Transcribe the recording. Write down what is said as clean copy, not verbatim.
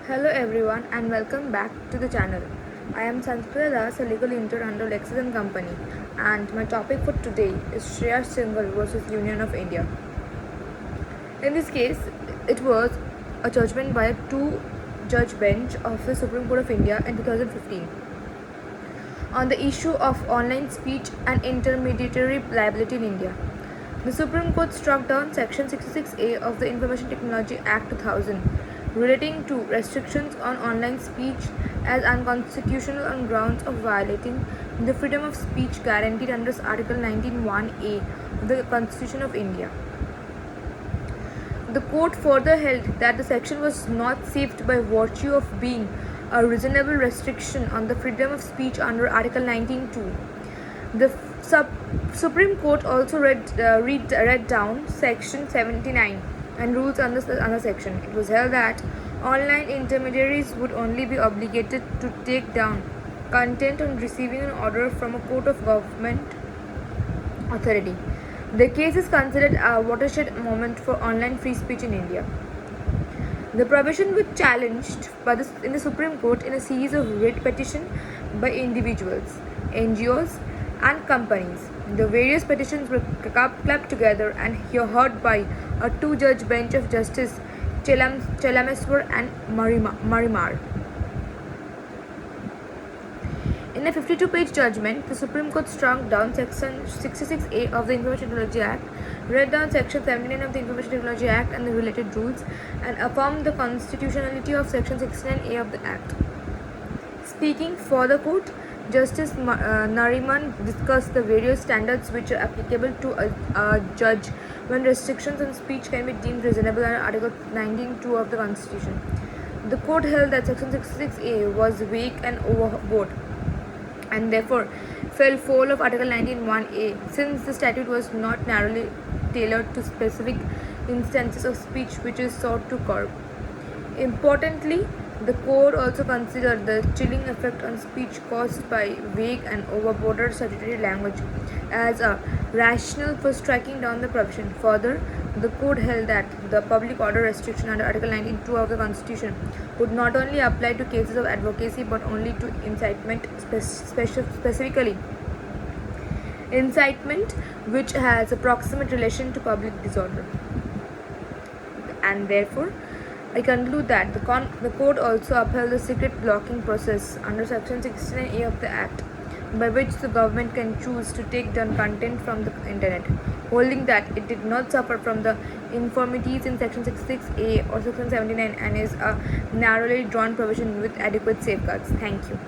Hello everyone and welcome back to the channel. I am Sanskrita Das, a legal intern under Lexis and Company, and my topic for today is Shreya Singhal versus Union of India. In this case, it was a judgment by a two-judge bench of the Supreme Court of India in 2015 on the issue of online speech and intermediary liability in India. The Supreme Court struck down Section 66A of the Information Technology Act 2000 relating to restrictions on online speech as unconstitutional on grounds of violating the freedom of speech guaranteed under Article 19(1)(a) of the Constitution of India. The court further held that the section was not saved by virtue of being a reasonable restriction on the freedom of speech under Article 19(2). The Supreme Court also read down Section 79 and rules on the section. It was held that online intermediaries would only be obligated to take down content on receiving an order from a court of government authority. The case is considered a watershed moment for online free speech in India. The provision was challenged in the Supreme Court in a series of writ petitions by individuals, NGOs, and companies. The various petitions were clubbed together and heard by a two-judge bench of Justice Chelameswar and Marimar. In a 52-page judgment, the Supreme Court struck down Section 66A of the Information Technology Act, read down Section 79 of the Information Technology Act and the related rules, and affirmed the constitutionality of Section 69A of the Act. Speaking for the court, Justice Nariman discussed the various standards which are applicable to a judge when restrictions on speech can be deemed reasonable under Article 19(2) of the Constitution. The court held that Section 66A was vague and overboard and therefore fell foul of Article 19(1)(a) since the statute was not narrowly tailored to specific instances of speech which is sought to curb. Importantly, the court also considered the chilling effect on speech caused by vague and overboard statutory language as a rationale for striking down the provision. Further, the court held that the public order restriction under Article 19(2) of the Constitution would not only apply to cases of advocacy but only to incitement, specifically incitement which has a proximate relation to public disorder. And therefore, I conclude that the court also upheld the secret blocking process under Section 69A of the Act, by which the government can choose to take down content from the internet, holding that it did not suffer from the infirmities in Section 66A or Section 79 and is a narrowly drawn provision with adequate safeguards. Thank you.